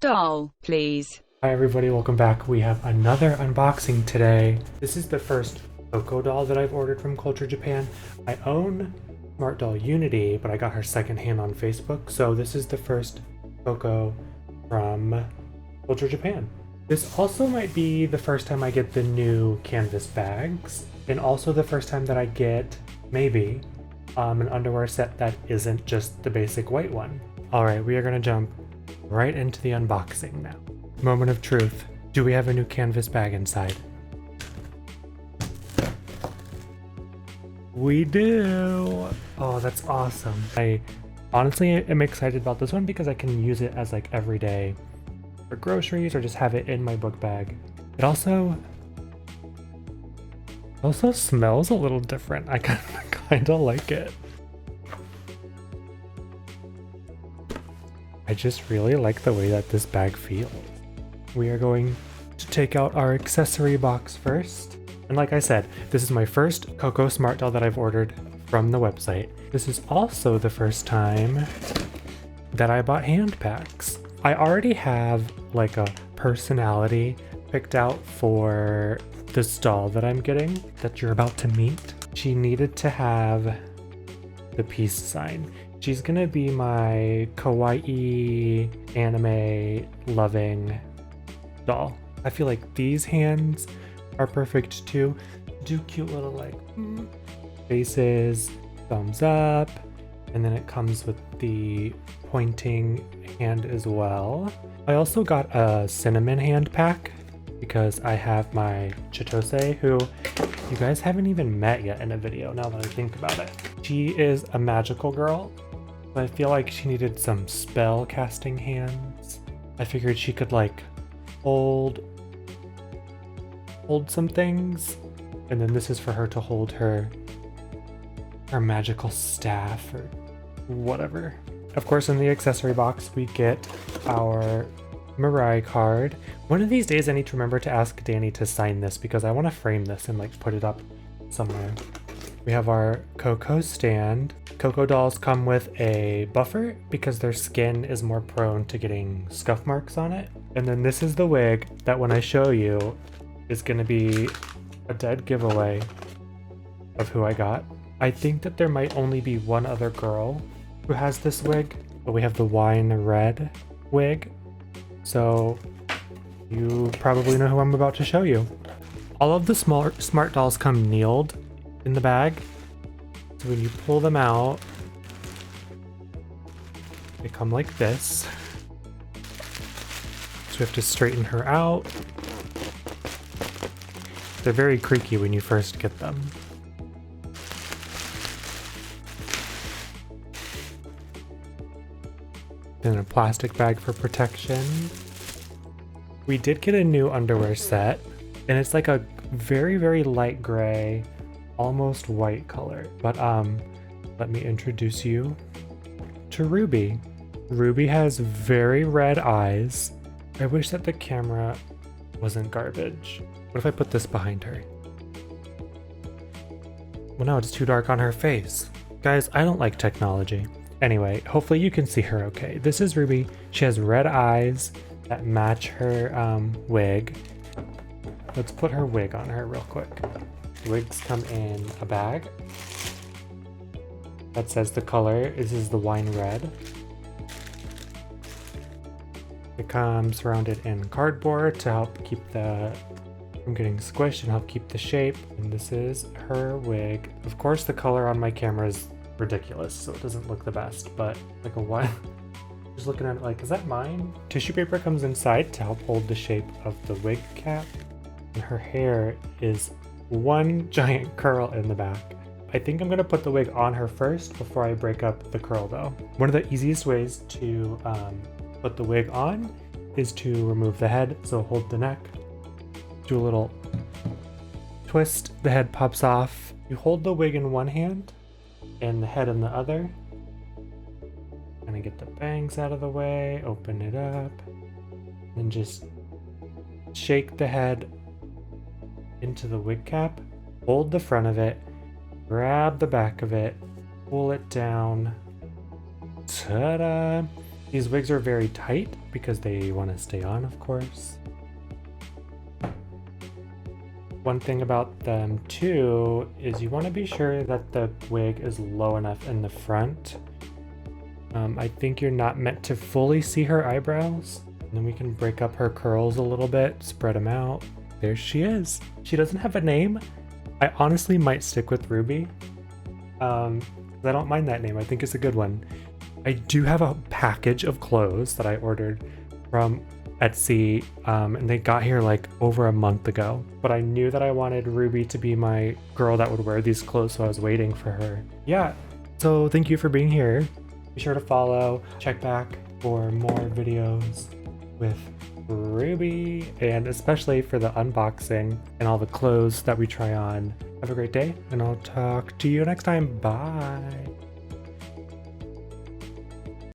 doll, please. Hi everybody, welcome back. We have another unboxing today. This is the first Coco doll that I've ordered from Culture Japan. I own Smart Doll Unity, but I got her secondhand on Facebook, so this is the first Coco from Culture Japan. This also might be the first time I get the new canvas bags, and also the first time that I get, maybe, an underwear set that isn't just the basic white one. Alright, we are going to jump right into the unboxing now. Moment of truth. Do we have a new canvas bag inside? We do! Oh, that's awesome. I honestly am excited about this one because I can use it as like every day for groceries or just have it in my book bag. It also smells a little different. I kind of like it. I just really like the way that this bag feels. We are going to take out our accessory box first. And like I said, this is my first Coco Smart Doll that I've ordered from the website. This is also the first time that I bought hand packs. I already have like a personality picked out for this doll that I'm getting, that you're about to meet. She needed to have the peace sign. She's gonna be my kawaii anime loving doll. I feel like these hands are perfect too. Do cute little like faces, thumbs up, and then it comes with the pointing hand as well. I also got a cinnamon hand pack because I have my Chitose, who you guys haven't even met yet in a video now that I think about it. She is a magical girl. I feel like she needed some spell casting hands. I figured she could like hold some things, and then this is for her to hold her magical staff or whatever. Of course, in the accessory box we get our Mirai card. One of these days I need to remember to ask Danny to sign this because I want to frame this and like put it up somewhere. We have our Coco stand. Coco dolls come with a buffer because their skin is more prone to getting scuff marks on it. And then this is the wig that when I show you is going to be a dead giveaway of who I got. I think that there might only be one other girl who has this wig, but we have the wine red wig. So you probably know who I'm about to show you. All of the smart dolls come kneeled in the bag. So when you pull them out, they come like this. So we have to straighten her out. They're very creaky when you first get them. Then a plastic bag for protection. We did get a new underwear set, and it's like a very, very light gray, almost white color. But let me introduce you to Ruby. Ruby has very red eyes. I wish that the camera wasn't garbage. What if I put this behind her? Well, no, it's too dark on her face. Guys, I don't like technology. Anyway, hopefully you can see her okay. This is Ruby. She has red eyes that match her wig. Let's put her wig on her real quick. Wigs come in a bag that says the color. This is the wine red. It comes surrounded in cardboard to help keep from getting squished and help keep the shape. And this is her wig. Of course, the color on my camera is ridiculous, so it doesn't look the best, but like a what? Just looking at it like, is that mine? Tissue paper comes inside to help hold the shape of the wig cap. And her hair is one giant curl in the back. I think I'm gonna put the wig on her first before I break up the curl though. One of the easiest ways to put the wig on is to remove the head, so hold the neck, do a little twist, the head pops off. You hold the wig in one hand and the head in the other. Gonna get the bangs out of the way, open it up, and just shake the head into the wig cap, hold the front of it, grab the back of it, pull it down, ta-da! These wigs are very tight because they want to stay on, of course. One thing about them too is you want to be sure that the wig is low enough in the front. I think you're not meant to fully see her eyebrows. And then we can break up her curls a little bit, spread them out. There she is. She doesn't have a name. I honestly might stick with Ruby. I don't mind that name. I think it's a good one. I do have a package of clothes that I ordered from Etsy, and they got here like over a month ago. But I knew that I wanted Ruby to be my girl that would wear these clothes, so I was waiting for her. Yeah, so thank you for being here. Be sure to follow, check back for more videos with Ruby, and especially for the unboxing and all the clothes that we try on. Have a great day, and I'll talk to you next time. Bye.